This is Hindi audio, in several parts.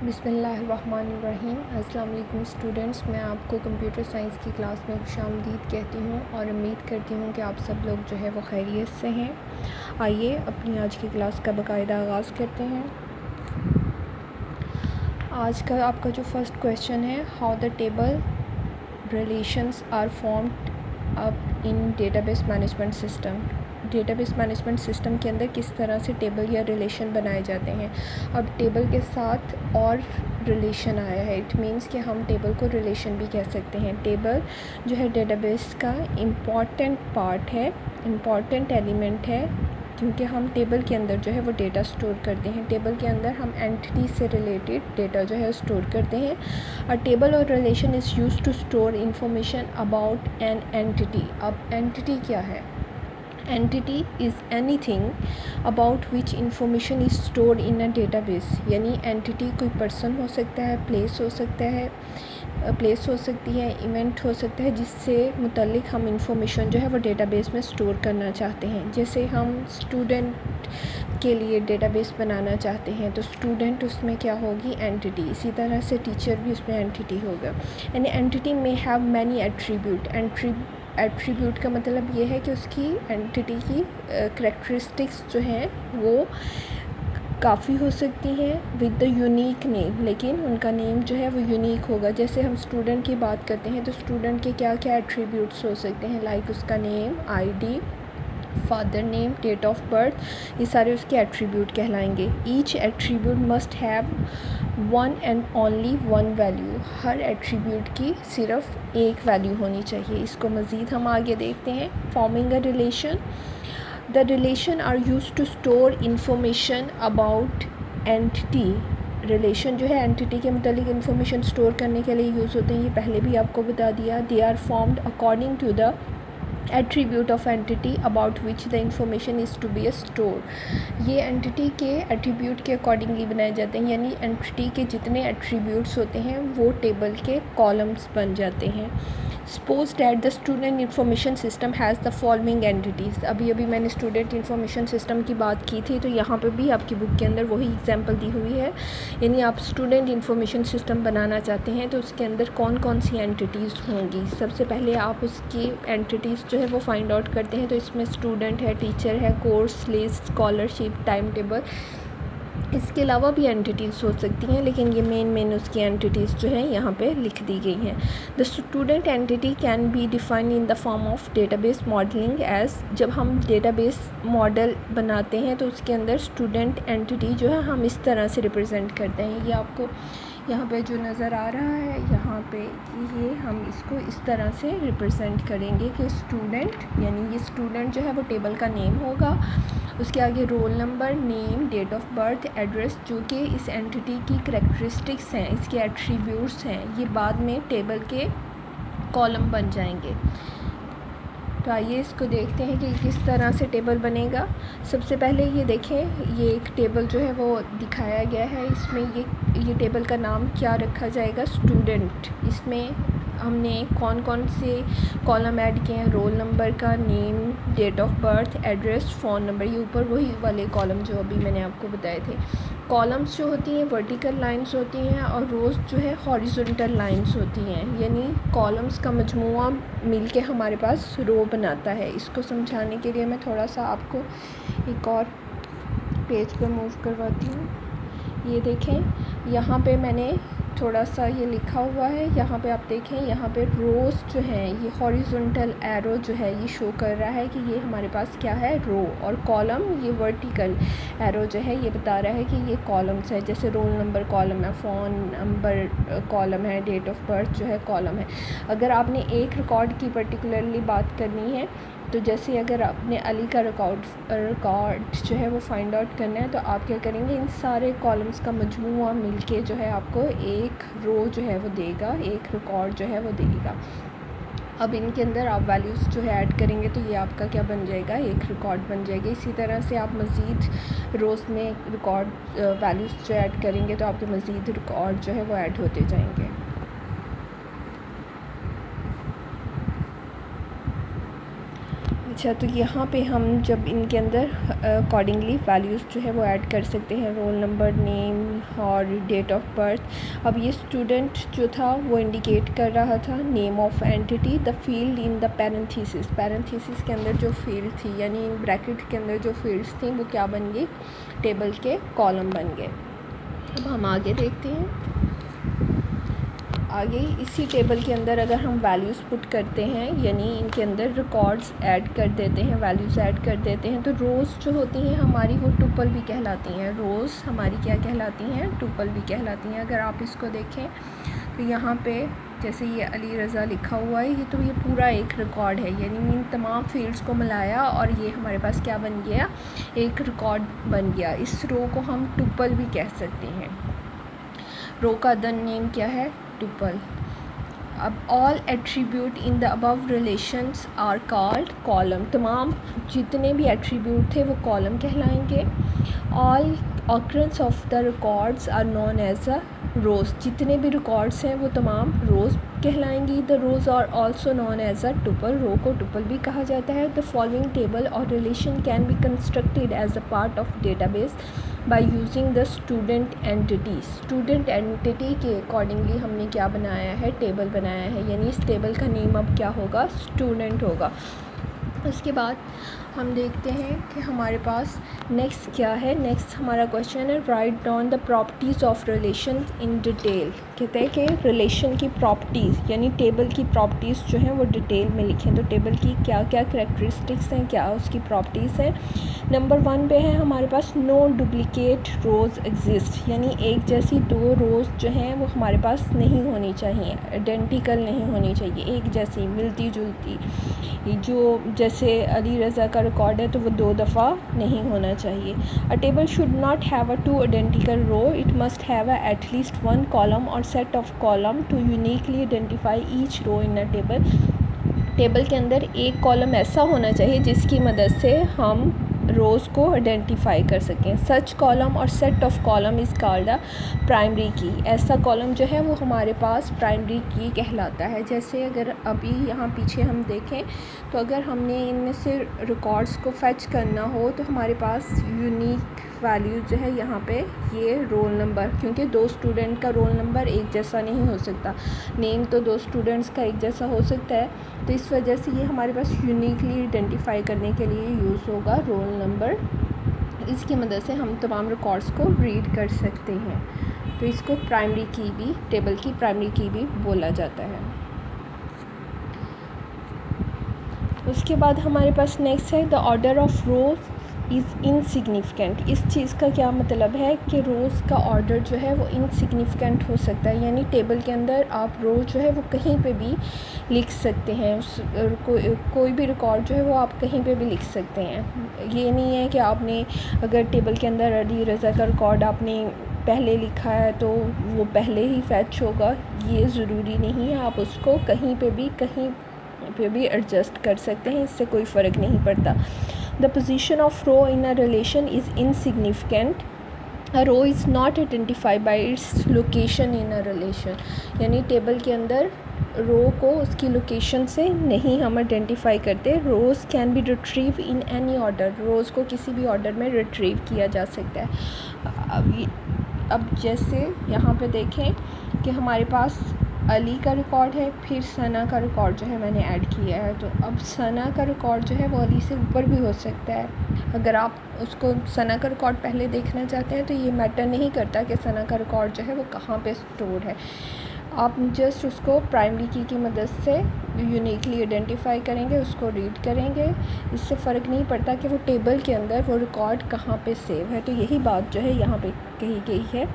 बिस्मिल्लाहिर्रहमानिर्रहीम। अस्सलाम वालेकुम स्टूडेंट्स, मैं आपको कंप्यूटर साइंस की क्लास में खुशामदीद कहती हूँ और उम्मीद करती हूँ कि आप सब लोग जो है वो खैरियत से हैं। आइए अपनी आज की क्लास का बाकायदा आगाज़ करते हैं। आज का आपका जो फर्स्ट क्वेश्चन है, how the table relations are formed up in database management system. Database management system के अंदर किस तरह से टेबल या रिलेशन बनाए जाते हैं। अब टेबल के साथ और रिलेशन आया है, इट मीन्स कि हम टेबल को रिलेशन भी कह सकते हैं। टेबल जो है डेटाबेस का इम्पॉर्टेंट पार्ट है, इम्पॉर्टेंट एलिमेंट है, क्योंकि हम टेबल के अंदर जो है वो डेटा स्टोर करते हैं। टेबल के अंदर हम एंटिटी से रिलेटेड डेटा जो है स्टोर करते हैं। अ टेबल और relation is use to store information about an entity. अब एंटिटी क्या है? Entity is anything about which information is stored in a database. यानी एंटिटी कोई पर्सन हो सकता है, प्लेस हो सकता है, प्लेस हो सकती है, इवेंट हो सकता है, जिससे मुतल्लिक हम इंफॉर्मेशन जो है वो डेटाबेस में स्टोर करना चाहते हैं। जैसे हम स्टूडेंट के लिए डेटाबेस बनाना चाहते हैं तो स्टूडेंट उसमें क्या होगी? एंटिटी। इसी तरह से टीचर भी उसमें एंटिटी होगा। यानी एंटिटी में हैव मैनी एट्रीब्यूट। एट्रीब्यूट का मतलब ये है कि उसकी एंटिटी की करैक्टरिस्टिक्स जो हैं वो काफ़ी हो सकती हैं विद द यूनिक नेम, लेकिन उनका नेम जो है वो यूनिक होगा। जैसे हम स्टूडेंट की बात करते हैं तो स्टूडेंट के क्या क्या एट्रीब्यूट्स हो सकते हैं, लाइक उसका name, ID, father name, date of birth, ये सारे उसके एट्रीब्यूट कहलाएंगे। Each attribute must have one and only one value. हर एट्रीब्यूट की सिर्फ एक वैल्यू होनी चाहिए। इसको मज़ीद हम आगे देखते हैं। Forming a relation, the relation are use to store information about entity. Relation जो है एंटिटी के मुतालिक इंफॉर्मेशन स्टोर करने के लिए यूज़ होते हैं, ये पहले भी आपको बता दिया। They are formed according to the attribute of entity about which the information is to be store. ये एंटिटी के एट्रीब्यूट के अकॉर्डिंगली बनाए जाते हैं, यानी एंटिटी के जितने एट्रीब्यूट्स होते हैं वो टेबल के कॉलम्स बन जाते हैं। Suppose that the student information system has the following entities. अभी मैंने स्टूडेंट इंफॉर्मेशन सिस्टम की बात की थी, तो यहाँ पे भी आपकी बुक के अंदर वही एग्जांपल दी हुई है। यानी आप स्टूडेंट इंफॉर्मेशन सिस्टम बनाना चाहते हैं तो उसके अंदर कौन कौन सी एंटिटीज़ होंगी। सबसे पहले आप उसकी एंटिटीज़ जो है वो फाइंड आउट करते हैं, तो इसमें स्टूडेंट है, टीचर है, course list, scholarship, time table. इसके अलावा भी एंटिटीज़ हो सकती हैं, लेकिन ये मेन उसकी एंटिटीज़ जो हैं यहाँ पे लिख दी गई हैं। The student entity can be defined in the form of database modelling as. जब हम डेटाबेस मॉडल बनाते हैं तो उसके अंदर स्टूडेंट एंटिटी जो है हम इस तरह से रिप्रेजेंट करते हैं। ये आपको यहाँ पे जो नज़र आ रहा है, यहाँ पे ये हम इसको इस तरह से रिप्रेजेंट करेंगे कि स्टूडेंट, यानी ये स्टूडेंट जो है वो टेबल का नेम होगा, उसके आगे roll number, name, date of birth, address, जो कि इस एंटिटी की करैक्टरिस्टिक्स हैं, इसके एट्रीब्यूट्स हैं, ये बाद में टेबल के कॉलम बन जाएंगे। तो आइए इसको देखते हैं कि किस तरह से टेबल बनेगा। सबसे पहले ये देखें, ये एक टेबल जो है वो दिखाया गया है। इसमें ये टेबल का नाम क्या रखा जाएगा? स्टूडेंट। इसमें हमने कौन कौन से कॉलम ऐड किए हैं? रोल नंबर का, name, date of birth, address, phone number. ये ऊपर वही वाले कॉलम जो अभी मैंने आपको बताए थे। कॉलम्स जो होती हैं वर्टिकल लाइंस होती हैं और रोज़ जो है हॉरिजॉन्टल लाइंस होती हैं, यानी कॉलम्स का मजमुआ मिल के हमारे पास रो बनाता है। इसको समझाने के लिए मैं थोड़ा सा आपको एक और पेज पर मूव करवाती हूँ। ये देखें, यहाँ पे मैंने थोड़ा सा ये लिखा हुआ है। यहाँ पे आप देखें, यहाँ पे रोज़ जो हैं, ये हॉरिजॉन्टल एरो जो है ये शो कर रहा है कि ये हमारे पास क्या है? रो। और कॉलम, ये वर्टिकल एरो जो है ये बता रहा है कि ये कॉलम्स है। जैसे रोल नंबर कॉलम है, फ़ोन नंबर कॉलम है, डेट ऑफ बर्थ जो है कॉलम है। अगर आपने एक रिकॉर्ड की पर्टिकुलरली बात करनी है, तो जैसे अगर आपने अली का रिकॉर्ड जो है वो फाइंड आउट करना है, तो आप क्या करेंगे? इन सारे कॉलम्स का मजमूआ मिलके जो है आपको एक रो जो है वो देगा, एक रिकॉर्ड जो है वो देगा। अब इनके अंदर आप वैल्यूज़ जो है ऐड करेंगे तो ये आपका क्या बन जाएगा? एक रिकॉर्ड बन जाएगा। इसी तरह से आप मज़ीद रोज़ में रिकॉर्ड वैल्यूज़ जो ऐड करेंगे तो आपके मज़ीद रिकॉर्ड जो है वो ऐड होते जाएंगे। अच्छा, तो यहाँ पे हम जब इनके अंदर अकॉर्डिंगली वैल्यूज़ जो है वो ऐड कर सकते हैं, रोल नंबर, नेम और डेट ऑफ बर्थ। अब ये स्टूडेंट जो था वो इंडिकेट कर रहा था name of entity, the field in the parenthesis के अंदर जो फील्ड थी, यानी ब्रैकेट के अंदर जो फील्ड्स थी वो क्या बन गई, टेबल के कॉलम बन गए। अब हम आगे देखते हैं। आगे इसी टेबल के अंदर अगर हम वैल्यूज़ पुट करते हैं, यानी इनके अंदर रिकॉर्ड्स ऐड कर देते हैं, वैल्यूज़ ऐड कर देते हैं, तो रोज़ जो होती हैं हमारी वो टुपल भी कहलाती हैं। रोज़ हमारी क्या कहलाती हैं, टुपल भी कहलाती हैं। अगर आप इसको देखें तो यहाँ पे जैसे ये अली रज़ा लिखा हुआ है, ये तो ये पूरा एक रिकॉर्ड है, यानी इन तमाम फील्ड्स को मिलाया और ये हमारे पास क्या बन गया, एक रिकॉर्ड बन गया। इस रो को हम टुपल भी कह सकते हैं। रो का द नेम क्या है, टुपल। अब all attribute in the above relations are called column, तमाम जितने भी एट्रीब्यूट थे वो कॉलम कहलाएंगे। All occurrences of the records are known as a rows, जितने भी रिकॉर्ड्स हैं वो तमाम रोज़ कहलाएंगी। The rows are also known as a tuple, row को टुपल भी कहा जाता है। द फॉलोइंग टेबल और relation can be constructed as a part of database by using the student entity. Student entity के अकॉर्डिंगली हमने क्या बनाया है, टेबल बनाया है, यानी इस टेबल का नेम अब क्या होगा, स्टूडेंट होगा। उसके बाद हम देखते हैं कि हमारे पास नेक्स्ट क्या है। नेक्स्ट हमारा क्वेश्चन है write down the properties of relation in detail. कहते हैं कि रिलेशन की प्रॉपर्टीज़, यानी टेबल की प्रॉपर्टीज़ जो हैं वो डिटेल में लिखें। तो टेबल की क्या क्या कैरेक्टरिस्टिक्स हैं, क्या उसकी प्रॉपर्टीज़ हैं। नंबर 1 पे है हमारे पास नो डुप्लिकेट रोज़ एग्जिस्ट, यानी एक जैसी दो रोज़ जो हैं वो हमारे पास नहीं होनी चाहिए, आइडेंटिकल नहीं होनी चाहिए, एक जैसी मिलती जुलती। जो जैसे अली रज़ा का रिकॉर्ड है तो वो 2 दफ़ा नहीं होना चाहिए। A table should not have a 2 identical row, it must have a at least 1 column और set of column to uniquely identify each row in a table. Table के अंदर एक कॉलम ऐसा होना चाहिए जिसकी मदद से हम रोज़ को आइडेंटिफाई कर सकें। सच कॉलम और set of column is called a primary की। ऐसा कॉलम जो है वो हमारे पास प्राइमरी की कहलाता है। जैसे अगर अभी यहाँ पीछे हम देखें तो अगर हमने इनमें से रिकॉर्ड्स को फैच करना हो तो हमारे पास यूनिक वैल्यू जो है यहाँ पे ये रोल नंबर, क्योंकि 2 स्टूडेंट का रोल नंबर एक जैसा नहीं हो सकता, नेम तो 2 स्टूडेंट्स का एक जैसा हो सकता है, तो इस वजह से ये हमारे पास यूनिकली आइडेंटिफाई करने के लिए यूज़ होगा रोल नंबर। इसकी मदद से हम तमाम रिकॉर्ड्स को रीड कर सकते हैं, तो इसको प्राइमरी की भी, टेबल की प्राइमरी की भी बोला जाता है। उसके बाद हमारे पास नेक्स्ट है the order of rows is insignificant. इस चीज़ का क्या मतलब है कि रोज़ का ऑर्डर जो है वो इनसिग्निफिकेंट हो सकता है, यानी टेबल के अंदर आप रो जो है वो कहीं पे भी लिख सकते हैं। कोई भी रिकॉर्ड जो है वो आप कहीं पे भी लिख सकते हैं। ये नहीं है कि आपने अगर टेबल के अंदर अली रज़ा का रिकॉर्ड आपने पहले लिखा है तो वो पहले ही फैच होगा, ये ज़रूरी नहीं है। आप उसको कहीं पे भी एडजस्ट कर सकते हैं, इससे कोई फ़र्क नहीं पड़ता। The position of row in a relation is insignificant. A row is not identified by its location in a relation, यानी टेबल के अंदर रो को उसकी लोकेशन से नहीं हम आइडेंटिफाई करते। Rows can be retrieve in any order, rows को किसी भी ऑर्डर में रिट्रीव किया जा सकता है। अब जैसे यहाँ पे देखें कि हमारे पास अली का रिकॉर्ड है, फिर सना का रिकॉर्ड जो है मैंने ऐड किया है, तो अब सना का रिकॉर्ड जो है वो अली से ऊपर भी हो सकता है। अगर आप उसको सना का रिकॉर्ड पहले देखना चाहते हैं तो ये मैटर नहीं करता कि सना का रिकॉर्ड जो है वो कहाँ पे स्टोर है, आप जस्ट उसको प्राइमरी की मदद से यूनिकली आइडेंटिफाई करेंगे, उसको रीड करेंगे, इससे फ़र्क नहीं पड़ता कि वो टेबल के अंदर वो रिकॉर्ड कहाँ पे सेव है। तो यही बात जो है यहाँ पे कही गई है।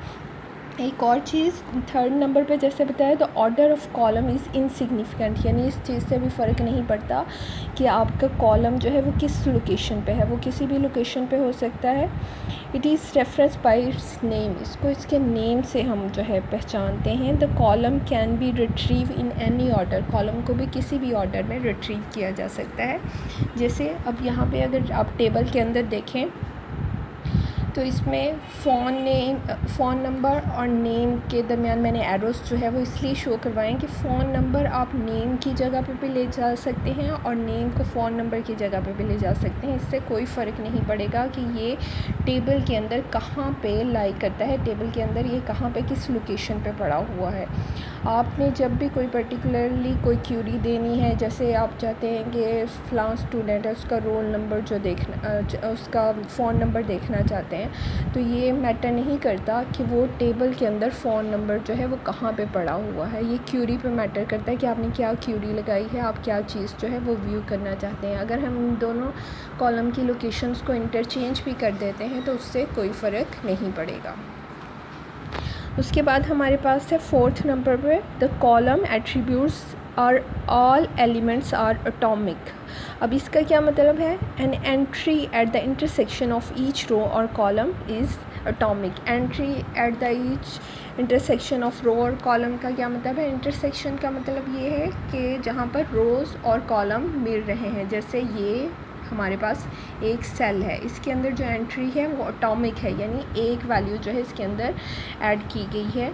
एक और चीज़ 3rd नंबर पे जैसे बताया, the order of column is insignificant, यानी इस चीज़ से भी फ़र्क नहीं पड़ता कि आपका कॉलम जो है वो किस लोकेशन पे है, वो किसी भी लोकेशन पे हो सकता है। It is reference bye it's name, इसको इसके नेम से हम जो है पहचानते हैं। The column can be retrieve in any order, column को भी किसी भी ऑर्डर में रिट्रीव किया जा सकता है। जैसे अब यहाँ पे अगर आप टेबल के अंदर देखें तो इसमें फ़ोन नंबर और नेम के दरमियान मैंने एरोस जो है वो इसलिए शो करवाएं कि फ़ोन नंबर आप नेम की जगह पे भी ले जा सकते हैं और नेम को फ़ोन नंबर की जगह पे भी ले जा सकते हैं। इससे कोई फ़र्क नहीं पड़ेगा कि ये टेबल के अंदर कहाँ पे लाई करता है, टेबल के अंदर ये कहाँ पे किस लोकेशन पे पड़ा हुआ है। आपने जब भी कोई पर्टिकुलरली कोई क्यूरी देनी है, जैसे आप चाहते हैं कि फ़लाँ स्टूडेंट है उसका रोल नंबर जो देखना, उसका फ़ोन नंबर देखना चाहते हैं, तो ये मैटर नहीं करता कि वो टेबल के अंदर फ़ोन नंबर जो है वो कहाँ पे पड़ा हुआ है। ये क्यूरी पे मैटर करता है कि आपने क्या क्यूरी लगाई है, आप क्या चीज़ जो है वो व्यू करना चाहते हैं। अगर हम इन दोनों कॉलम की लोकेशंस को इंटरचेंज भी कर देते हैं तो उससे कोई फ़र्क नहीं पड़ेगा। उसके बाद हमारे पास है 4th नंबर पे, the column attributes are all elements are atomic. अब इसका क्या मतलब है? An entry at the intersection of each row और column is atomic. Entry at the each intersection of row और कॉलम का क्या मतलब है? इंटरसेक्शन का मतलब ये है कि जहाँ पर रोज़ और कॉलम मिल रहे हैं। जैसे ये हमारे पास एक सेल है, इसके अंदर जो एंट्री है वो एटॉमिक है, यानी एक वैल्यू जो है इसके अंदर ऐड की गई है।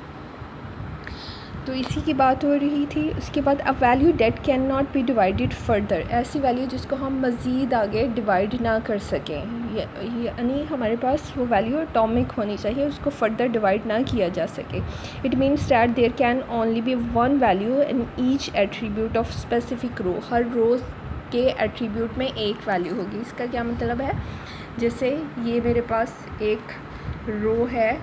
तो इसी की बात हो रही थी। उसके बाद a value date can not be divided further, ऐसी वैल्यू जिसको हम मज़ीद आगे डिवाइड ना कर सकें, यानी हमारे पास वो वैल्यू एटॉमिक होनी चाहिए, उसको फर्दर डिवाइड ना किया जा सके। It means that there can only be one value in each attribute of specific row. हर रोज़ के एट्रीब्यूट में एक वैल्यू होगी। इसका क्या मतलब है? जैसे ये मेरे पास एक रो है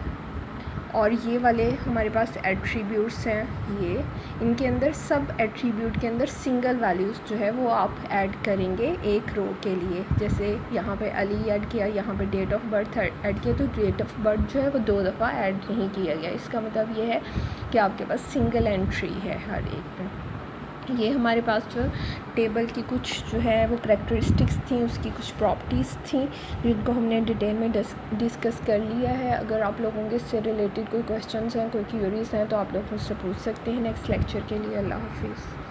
और ये वाले हमारे पास एट्रीब्यूट्स हैं, ये इनके अंदर सब एट्रीब्यूट के अंदर सिंगल वैल्यूज़ जो है वो आप ऐड करेंगे एक रो के लिए। जैसे यहाँ पे अली ऐड किया, यहाँ पे डेट ऑफ बर्थ ऐड किया, तो डेट ऑफ बर्थ जो है वो 2 दफ़ा ऐड नहीं किया गया। इसका मतलब ये है कि आपके पास सिंगल एंट्री है हर एक में। ये हमारे पास जो टेबल की कुछ जो है वो करैक्टरिस्टिक्स थी, उसकी कुछ प्रॉपर्टीज़ थी जिनको हमने डिटेल में डिस्कस कर लिया है। अगर आप लोगों के इससे रिलेटेड कोई क्वेश्चंस हैं, कोई क्यूरीज़ हैं, तो आप लोग मुझसे पूछ सकते हैं नेक्स्ट लेक्चर के लिए। अल्लाह हाफिज़।